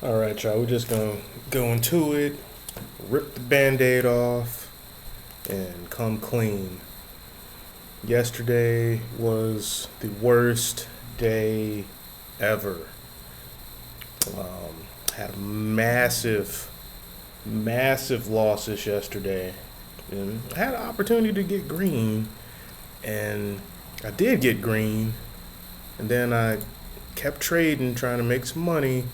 All right, y'all. We're just gonna go into it, rip the band-aid off, and come clean. Yesterday was the worst day ever. Had massive losses yesterday, and I had an opportunity to get green, and I did get green, and then I kept trading, trying to make some money,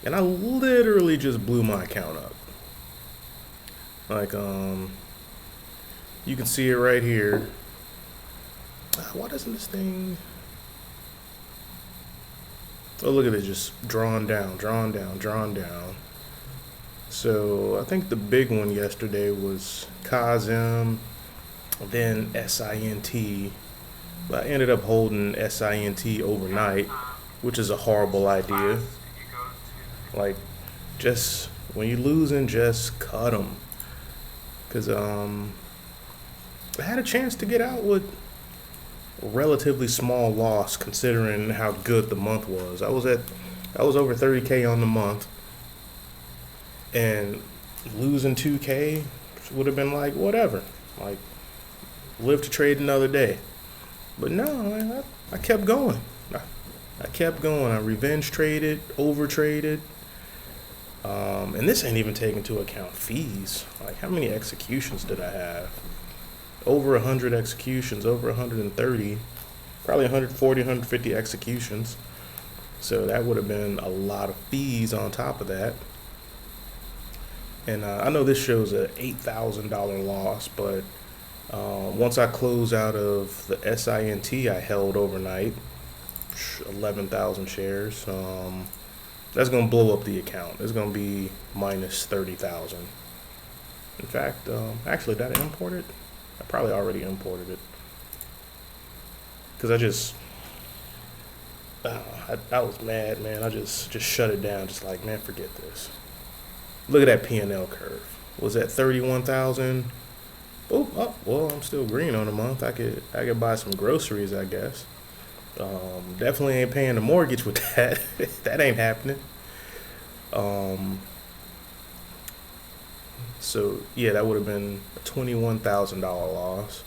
and I literally just blew my account up. Like, you can see it right here. Why doesn't this thing? Oh, look at it, just drawn down, drawn down, drawn down. So I think the big one yesterday was Kazim, then SINT. But I ended up holding SINT overnight, which is a horrible idea. Like, just when you're losing, just cut them. Because I had a chance to get out with a relatively small loss considering how good the month was. I was over 30K on the month, and losing 2K would have been like whatever, like live to trade another day. But no, I kept going. I kept going. I revenge traded, over traded. And this ain't even taking into account fees. Like, how many executions did I have? Over 100 executions, over 130, probably 140, 150 executions. So that would have been a lot of fees on top of that. And I know this shows a $8,000 loss, but once I close out of the SINT I held overnight, 11,000 shares, that's going to blow up the account. It's going to be minus 30,000. In fact, actually, did I import it? I probably already imported it. Because I was mad, man. I just shut it down. Just like, man, forget this. Look at that P&L curve. Was that 31,000? Oh, well, I'm still green on a month. I could buy some groceries, I guess. Definitely ain't paying the mortgage with that. That ain't happening. So yeah, that would have been a $21,000 loss.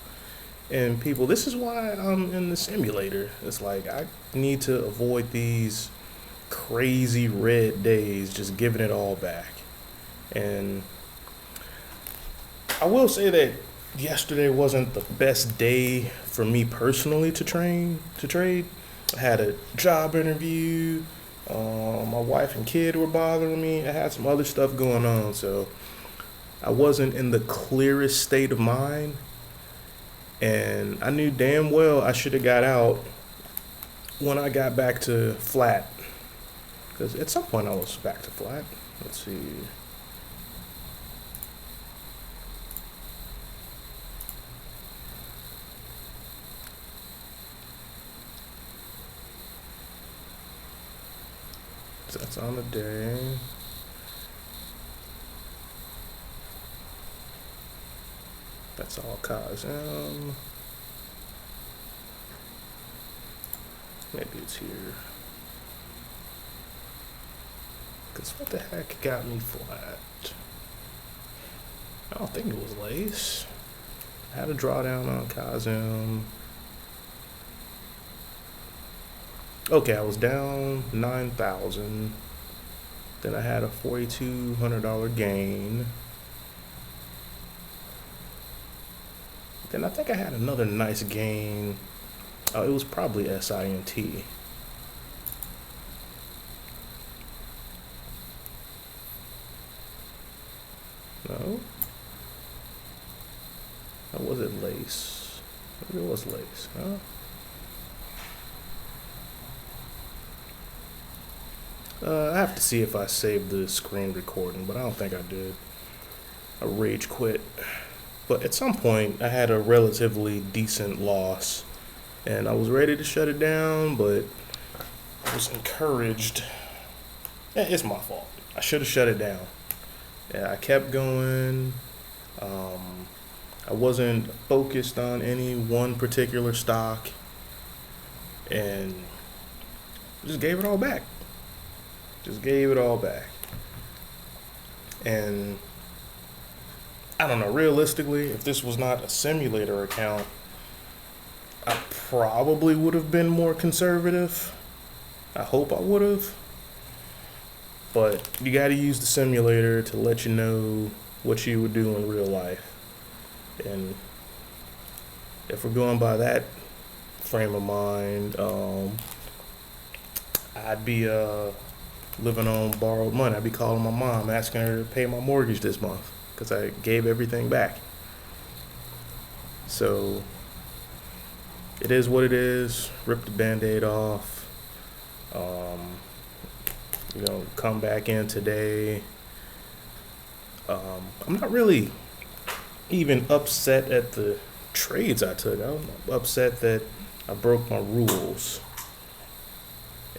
And people, this is why I'm in the simulator. It's like I need to avoid these crazy red days, just giving it all back. And I will say that yesterday wasn't the best day for me personally to trade. I had a job interview. My wife and kid were bothering me. I had some other stuff going on, so I wasn't in the clearest state of mind. And I knew damn well I should have got out when I got back to flat. Because at some point I was back to flat. Let's see. So that's on the day. That's all Kazim. Maybe it's here. Because what the heck got me flat? I don't think it was lace. I had a drawdown on Kazim. Okay, I was down 9,000. Then I had a $4,200 gain. Then I think I had another nice gain. Oh, it was probably SINT. No? Or was it lace? Maybe it was lace, huh? I have to see if I saved the screen recording, but I don't think I did. I rage quit. But at some point, I had a relatively decent loss, and I was ready to shut it down, but I was encouraged. Yeah, it's my fault. I should have shut it down. Yeah, I kept going. I wasn't focused on any one particular stock, and just gave it all back. Just gave it all back. And I don't know, realistically, if this was not a simulator account, I probably would have been more conservative. I hope I would have. But you got to use the simulator to let you know what you would do in real life. And if we're going by that frame of mind, I'd be living on borrowed money. I'd be calling my mom, asking her to pay my mortgage this month because I gave everything back. So it is what it is. Rip the Band-Aid off. Come back in today. I'm not really even upset at the trades I took. I'm upset that I broke my rules.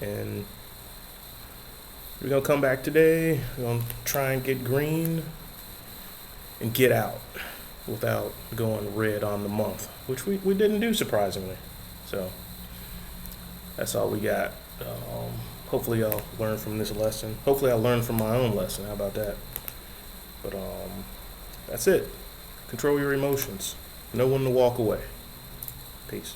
And we're going to come back today. We're going to try and get green and get out without going red on the month, which we didn't do, surprisingly. So that's all we got. Hopefully y'all learn from this lesson. Hopefully I learned from my own lesson. How about that? But that's it. Control your emotions. Know when to walk away. Peace.